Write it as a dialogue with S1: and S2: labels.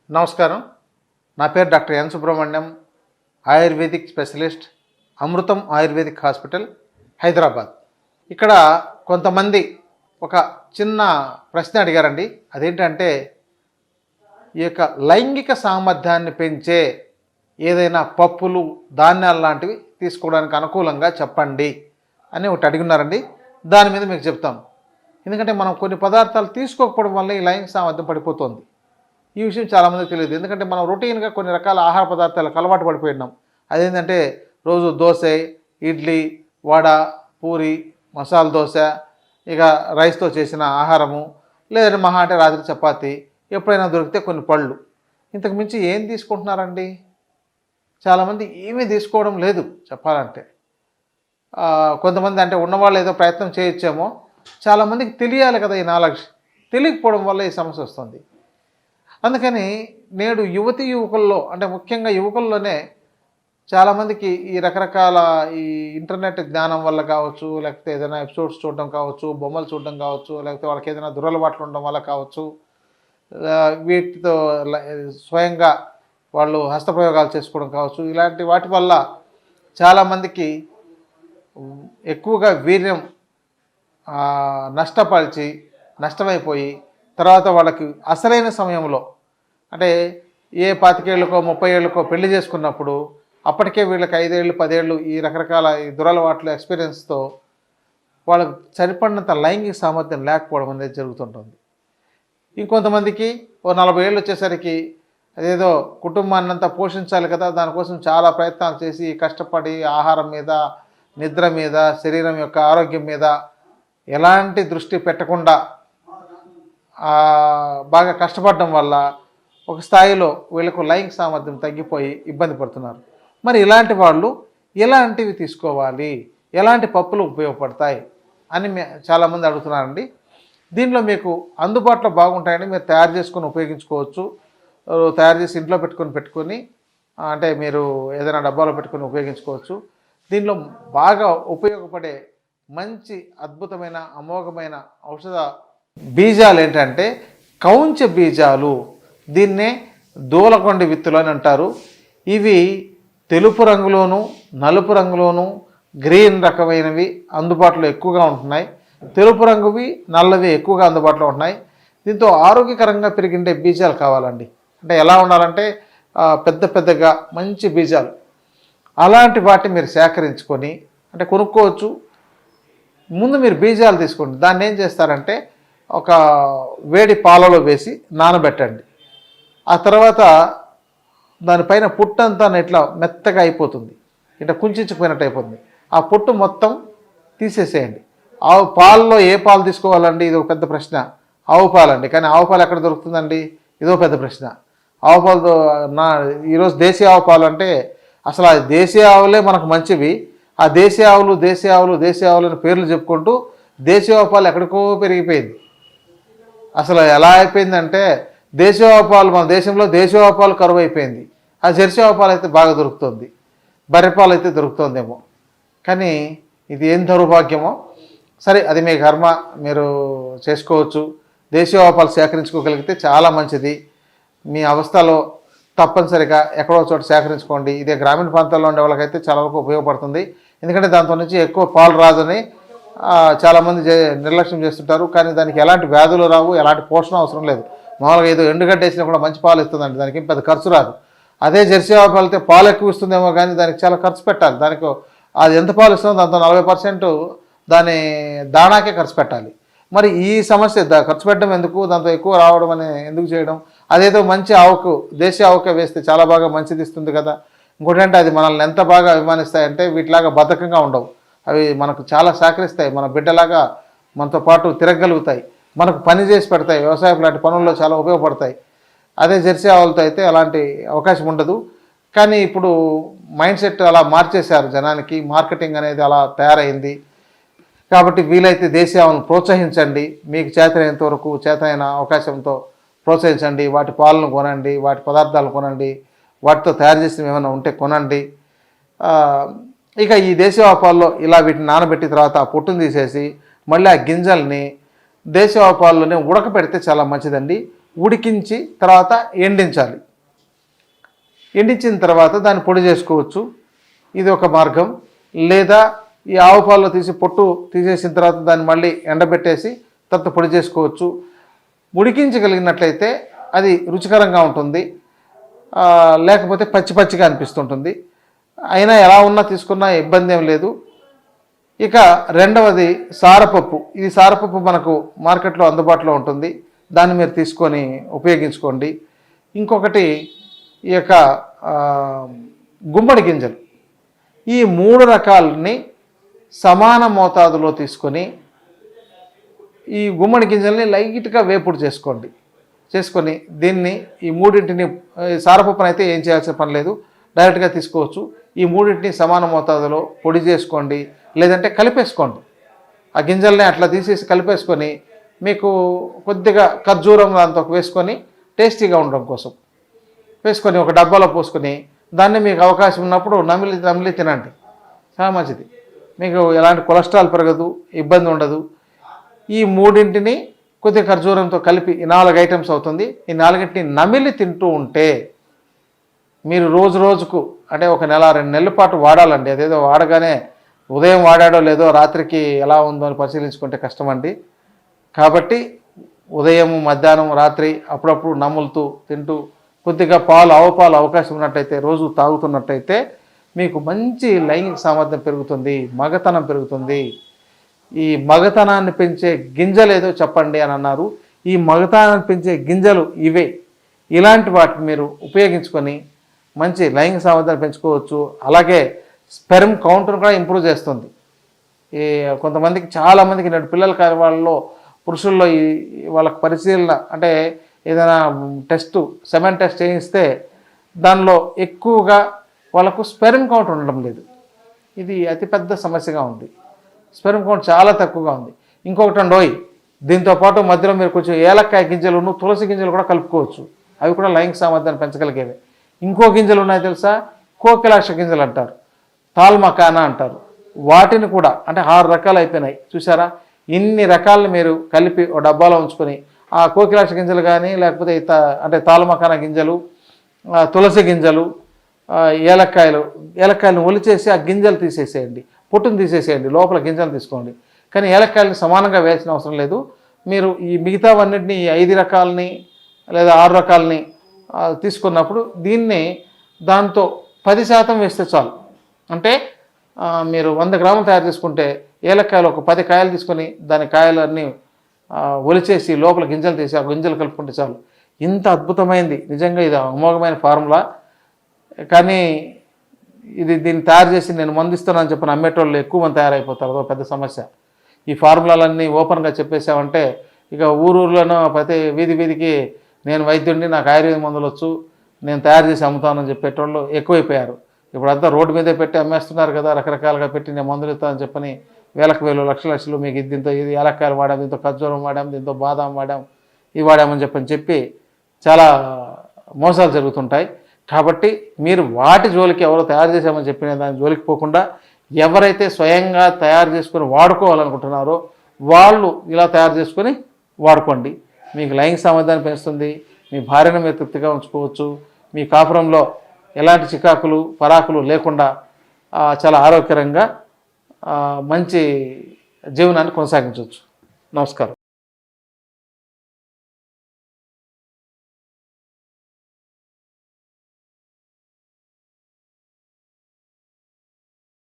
S1: నమస్కారం. నా పేరు doctor N Subrahmanyam, ayurvedic specialist, Amrutham ayurvedic hospital, Hyderabad. ఇక్కడ కొంతమంది ఒక చిన్న ప్రశ్న అడిగారండి. అదేంటంటే ఈ యొక్క లైంగిక సామర్థ్యాన్ని పెంచే ఏదైనా పప్పులు, ధాన్యాలు లాంటివి తీసుకోవడానికి అనుకూలంగా చెప్పండి అని ఒకటి అడిగినారండి. దాని మీద మీకు చెప్తాను. ఎందుకంటే మనం కొన్ని పదార్థాలు తీసుకోకపోవడం వల్ల ఈ లైంగిక సామర్థ్యం పడిపోతుంది. ఈ విషయం చాలామందికి తెలియదు. ఎందుకంటే మనం రొటీన్గా కొన్ని రకాల ఆహార పదార్థాలకు అలవాటు పడిపోయినాం. అదేంటంటే రోజు దోశ, ఇడ్లీ, వడ, పూరి, మసాలా దోశ, ఇక రైస్తో చేసిన ఆహారము, లేదంటే మహా అంటే రాత్రి చపాతి, ఎప్పుడైనా దొరికితే కొన్ని పళ్ళు. ఇంతకు మించి ఏం తీసుకుంటున్నారండి? చాలామంది ఏమీ తీసుకోవడం లేదు చెప్పాలంటే. కొంతమంది అంటే ఉన్నవాళ్ళు ఏదో ప్రయత్నం చేయొచ్చేమో. చాలామందికి తెలియాలి కదా ఈ నాలెడ్జ్. తెలియకపోవడం వల్ల ఈ సమస్య వస్తుంది. అందుకని నేడు యువతీ యువకుల్లో, అంటే ముఖ్యంగా యువకుల్లోనే చాలామందికి ఈ రకరకాల ఈ ఇంటర్నెట్ జ్ఞానం వల్ల కావచ్చు, లేకపోతే ఏదైనా ఎపిసోడ్స్ చూడడం కావచ్చు, బొమ్మలు చూడడం కావచ్చు, లేకపోతే వాళ్ళకి ఏదైనా దురలవాట్లు ఉండడం వల్ల కావచ్చు, వీటితో స్వయంగా వాళ్ళు హస్తప్రయోగాలు చేసుకోవడం కావచ్చు, ఇలాంటి వాటి వల్ల చాలామందికి ఎక్కువగా వీర్యం నష్టమైపోయి తర్వాత వాళ్ళకి అసలైన సమయంలో, అంటే ఏ 25 ఏళ్ళకో 30 ఏళ్ళకో పెళ్లి చేసుకున్నప్పుడు అప్పటికే వీళ్ళకి 5 ఏళ్ళు 10 ఏళ్ళు ఈ రకరకాల ఈ దురలవాట్ల ఎక్స్పీరియన్స్తో వాళ్ళకు సరిపడినంత లైంగిక సామర్థ్యం లేకపోవడం అనేది జరుగుతుంటుంది. ఇంకొంతమందికి ఓ 40 ఏళ్ళు వచ్చేసరికి అదేదో కుటుంబాన్ని అంతా పోషించాలి కదా, దానికోసం చాలా ప్రయత్నాలు చేసి కష్టపడి ఆహారం మీద, నిద్ర మీద, శరీరం యొక్క ఆరోగ్యం మీద ఎలాంటి దృష్టి పెట్టకుండా బాగా కష్టపడడం వల్ల ఒక స్థాయిలో వీళ్ళకు లైంగిక సామర్థ్యం తగ్గిపోయి ఇబ్బంది పడుతున్నారు. మరి ఇలాంటి వాళ్ళు ఎలాంటివి తీసుకోవాలి, ఎలాంటి పప్పులు ఉపయోగపడతాయి అని చాలామంది అడుగుతున్నారండి. దీనిలో మీకు అందుబాటులో బాగుంటాయని మీరు తయారు చేసుకొని ఉపయోగించుకోవచ్చు. తయారు చేసి ఇంట్లో పెట్టుకొని అంటే మీరు ఏదైనా డబ్బాలో పెట్టుకొని ఉపయోగించుకోవచ్చు. దీనిలో బాగా ఉపయోగపడే మంచి అద్భుతమైన అమోఘమైన ఔషధ బీజాలు ఏంటంటే కౌంచ బీజాలు. దీన్నే దూలకొండి విత్తులు అని అంటారు. ఇవి తెలుపు రంగులోను, నలుపు రంగులోను, గ్రీన్ రకమైనవి అందుబాటులో ఎక్కువగా ఉంటున్నాయి. తెలుపు రంగువి, నల్లవి ఎక్కువగా అందుబాటులో ఉంటున్నాయి. దీంతో ఆరోగ్యకరంగా పెరిగిండే బీజాలు కావాలండి. అంటే ఎలా ఉండాలంటే పెద్ద పెద్దగా మంచి బీజాలు, అలాంటి వాటిని మీరు సేకరించుకొని అంటే కొనుక్కోవచ్చు. ముందు మీరు బీజాలు తీసుకోండి. దాన్ని ఏం చేస్తారంటే ఒక వేడి పాలలో వేసి నానబెట్టండి. ఆ తర్వాత దానిపైన పుట్టంతా ఇట్లా మెత్తగా అయిపోతుంది, ఇట్లా కుంచుకుపోయినట్టు అయిపోతుంది. ఆ పుట్టు మొత్తం తీసేసేయండి. ఆవు పాలలో ఏ పాలు తీసుకోవాలండి? ఇది ఒక పెద్ద ప్రశ్న. ఆవు పాలండి, కానీ ఆవు పాలు ఎక్కడ దొరుకుతుందండి? ఇదో పెద్ద ప్రశ్న. ఆవు పాలు ఈరోజు దేశీయ ఆవు పాలు అంటే అసలు ఆ దేశీయ ఆవులే మనకు మంచివి. ఆ దేశీయ ఆవులు అని పేర్లు చెప్పుకుంటూ దేశీయ ఆవు పాలు ఎక్కడికో పెరిగిపోయింది. అసలు ఎలా అయిపోయిందంటే దేశీయ ఆవు పాలు, మన దేశంలో దేశీయ ఆవు పాలు కరువు అయిపోయింది. ఆ జెర్సీ ఆవు పాలు అయితే బాగా దొరుకుతుంది, బర్రెపాలు అయితే దొరుకుతుందేమో. కానీ ఇది ఏం దౌర్భాగ్యమో. సరే, అది మీ కర్మ, మీరు చేసుకోవచ్చు. దేశీయ ఆవు పాలు సేకరించుకోగలిగితే చాలా మంచిది. మీ అవస్థలో తప్పనిసరిగా ఎక్కడో చోట సేకరించుకోండి. ఇదే గ్రామీణ ప్రాంతాల్లో ఉండే వాళ్ళకైతే చాలా వరకు ఉపయోగపడుతుంది. ఎందుకంటే దాంతో నుంచి ఎక్కువ పాలు రాదని చాలామంది నిర్లక్ష్యం చేస్తుంటారు. కానీ దానికి ఎలాంటి వ్యాధులు రావు, ఎలాంటి పోషణ అవసరం లేదు. మామూలుగా ఏదో ఎండుగడ్డ వేసినా కూడా మంచి పాలు ఇస్తుందండి, దానికి పెద్ద ఖర్చు రాదు. అదే జెర్సీ ఆవు పాలు అయితే పాలు ఎక్కువ ఇస్తుందేమో, కానీ దానికి చాలా ఖర్చు పెట్టాలి. దానికి అది ఎంత పాలు ఇస్తుందో దాంతో 40% దాని దాణాకే ఖర్చు పెట్టాలి. మరి ఈ సమస్య ఖర్చు పెట్టడం ఎందుకు, దాంతో ఎక్కువ రావడం అని ఎందుకు చేయడం? అదేదో మంచి ఆవుకు, దేశీయ ఆవుకే వేస్తే చాలా బాగా మంచిది ఇస్తుంది కదా. ఇంకోటి అంటే అది మనల్ని ఎంత బాగా అభిమానిస్తాయంటే వీటిలాగా బద్ధకంగా ఉండవు. అవి మనకు చాలా సహకరిస్తాయి, మన బిడ్డలాగా మనతో పాటు తిరగలుగుతాయి, మనకు పని చేసి పెడతాయి, వ్యవసాయం లాంటి పనుల్లో చాలా ఉపయోగపడతాయి. అదే జెర్సీ ఆవులతో అయితే అలాంటి అవకాశం ఉండదు. కానీ ఇప్పుడు మైండ్ సెట్ అలా మార్చేశారు జనానికి, మార్కెటింగ్ అనేది అలా తయారైంది. కాబట్టి వీలైతే దేశీయ ఆవులను ప్రోత్సహించండి. మీకు చేతనైనంత వరకు, చేతనైన అవకాశంతో ప్రోత్సహించండి. వాటి పాలను కొనండి, వాటి పదార్థాలు కొనండి, వాటితో తయారు చేసినవి ఏమైనా ఉంటే కొనండి. ఇక ఈ దేశీయ ఆవు పాలలో ఇలా వీటిని నానబెట్టిన తర్వాత ఆ పొట్టును తీసేసి మళ్ళీ ఆ గింజల్ని దేశీయ ఆవు పాలలోనే ఉడకపెడితే చాలా మంచిదండి. ఉడికించి తర్వాత ఎండించాలి. ఎండించిన తర్వాత దాన్ని పొడి చేసుకోవచ్చు, ఇది ఒక మార్గం. లేదా ఈ ఆవు పాలలో తీసి పొట్టు తీసేసిన తర్వాత దాన్ని మళ్ళీ ఎండబెట్టేసి తర్వాత పొడి చేసుకోవచ్చు. ఉడికించగలిగినట్లయితే అది రుచికరంగా ఉంటుంది, లేకపోతే పచ్చి పచ్చిగా అనిపిస్తుంటుంది. అయినా ఎలా ఉన్నా తీసుకున్నా ఇబ్బంది ఏం లేదు. ఇక రెండవది సారపప్పు. ఇది సారపప్పు మనకు మార్కెట్లో అందుబాటులో ఉంటుంది, దాన్ని మీరు తీసుకొని ఉపయోగించుకోండి. ఇంకొకటి ఈ యొక్క గుమ్మడి గింజలు. ఈ 3 రకాలని సమాన మోతాదులో తీసుకొని ఈ గుమ్మడి గింజల్ని లైట్గా వేపుడు చేసుకొని దీన్ని ఈ మూడింటిని, సారపప్పును అయితే ఏం చేయాల్సిన పని లేదు, డైరెక్ట్గా తీసుకోవచ్చు. ఈ మూడింటిని సమాన మోతాదులో పొడి చేసుకోండి, లేదంటే కలిపేసుకోండి. ఆ గింజల్ని అట్లా తీసేసి కలిపేసుకొని మీకు కొద్దిగా ఖర్జూరం దాంతో వేసుకొని టేస్టీగా ఉండడం కోసం వేసుకొని ఒక డబ్బాలో పోసుకొని దాన్ని మీకు అవకాశం ఉన్నప్పుడు నమిలి తినండి, చాలా మంచిది. మీకు ఎలాంటి కొలెస్ట్రాల్ పెరగదు, ఇబ్బంది ఉండదు. ఈ మూడింటిని కొద్దిగా ఖర్జూరంతో కలిపి ఈ 4 ఐటమ్స్ అవుతుంది. ఈ 4టిని నమిలి తింటూ ఉంటే మీరు రోజుకు అంటే ఒక నెల 2 నెలల పాటు వాడాలండి. అదేదో వాడగానే ఉదయం వాడాడో లేదో రాత్రికి ఎలా ఉందో అని పరిశీలించుకుంటే కష్టమండి. కాబట్టి ఉదయం, మధ్యాహ్నం, రాత్రి అప్పుడప్పుడు నములుతూ తింటూ కొద్దిగా ఆవు పాలు అవకాశం ఉన్నట్టయితే రోజు తాగుతున్నట్టయితే మీకు మంచి లైంగిక సామర్థ్యం పెరుగుతుంది, మగతనం పెరుగుతుంది. ఈ మగతనాన్ని పెంచే గింజలు ఏదో చెప్పండి అని అన్నారు. ఈ మగతనాన్ని పెంచే గింజలు ఇవే. ఇలాంటి వాటిని మీరు ఉపయోగించుకొని మంచి లైంగిక సామర్థ్యాన్ని పెంచుకోవచ్చు. అలాగే స్పెర్మ్ కౌంట్ను కూడా ఇంప్రూవ్ చేస్తుంది. ఈ కొంతమందికి, చాలామందికి నేడు పిల్లల వాళ్ళలో, పురుషుల్లో వాళ్ళకి పరిశీలన అంటే ఏదైనా సెమెన్ టెస్ట్ చేయిస్తే దానిలో ఎక్కువగా వాళ్ళకు స్పెర్మ్ కౌంట్ ఉండడం లేదు. ఇది అతిపెద్ద సమస్యగా ఉంది. స్పెర్మ్ కౌంట్ చాలా తక్కువగా ఉంది. ఇంకొకటి అండోయ్, దీంతోపాటు మధ్యలో మీరు కొంచెం ఏలక్కాయ గింజలు, తులసి గింజలు కూడా కలుపుకోవచ్చు. అవి కూడా లైంగిక సామర్థ్యాన్ని పెంచగలిగేవి. ఇంకో గింజలు ఉన్నాయి తెలుసా, కోకిలాక్ష గింజలు అంటారు, తాల్మకానా అంటారు. వాటిని కూడా అంటే 6 రకాలు అయిపోయినాయి చూసారా. ఇన్ని రకాలను మీరు కలిపి ఒక డబ్బాలో ఉంచుకొని ఆ కోకిలాక్ష గింజలు కానీ, లేకపోతే అంటే తాల్మకానా గింజలు, తులసి గింజలు, ఏలక్కాయలను ఒలిచేసి ఆ గింజలు తీసేసేయండి, పొట్టును తీసేసేయండి, లోపల గింజలు తీసుకోండి. కానీ ఏలక్కాయలను సమానంగా వేయాల్సిన అవసరం లేదు. మీరు ఈ మిగతావన్నింటినీ, ఈ 5 రకాలని లేదా 6 రకాలని తీసుకున్నప్పుడు దీన్ని దాంతో 10% వేస్తే చాలు. అంటే మీరు 100 గ్రాములు తయారు చేసుకుంటే ఏలక్కాయలు ఒక 10 కాయలు తీసుకొని దాని కాయలన్నీ ఒలిచేసి లోపల గింజలు తీసి ఆ గింజలు కలుపుకుంటే చాలు. ఇంత అద్భుతమైంది, నిజంగా ఇది అమోఘమైన ఫార్ములా. కానీ దీన్ని తయారు చేసి నేను మందిస్తున్నానని చెప్పిన అమ్మేటోళ్ళు ఎక్కువ మంది తయారైపోతారు, అదో పెద్ద సమస్య. ఈ ఫార్ములాలన్నీ ఓపెన్గా చెప్పేసామంటే ఇక ఊరూరులోనూ ప్రతి వీధికి నేను వైద్యుడిని, నాకు ఆయుర్వేద మందులు వచ్చు, నేను తయారు చేసి అమ్ముతానని చెప్పేటోళ్ళు ఎక్కువైపోయారు. ఇప్పుడంతా రోడ్డు మీదే పెట్టి అమ్మేస్తున్నారు కదా, రకరకాలుగా పెట్టి నేను మందులు ఇస్తానని చెప్పని వేలు లక్షలు మీకు దీంతో ఇది ఏలక్కాయలు వాడాం, దీంతో ఖర్జూరం వాడాం, దీంతో బాదాం వాడాం, ఇవి వాడామని చెప్పి చాలా మోసాలు జరుగుతుంటాయి. కాబట్టి మీరు వాటి జోలికి ఎవరో తయారు చేసామని చెప్పిన దాని జోలికి పోకుండా ఎవరైతే స్వయంగా తయారు చేసుకొని వాడుకోవాలనుకుంటున్నారో వాళ్ళు ఇలా తయారు చేసుకొని వాడుకోండి. మీకు లైంగిక సామర్థ్యాన్ని పెంచుతుంది, మీ భార్యను మీరు తృప్తిగా ఉంచుకోవచ్చు, మీ కాపురంలో ఎలాంటి చికాకులు పరాకులు లేకుండా చాలా ఆరోగ్యకరంగా మంచి జీవనాన్ని కొనసాగించవచ్చు. నమస్కారం.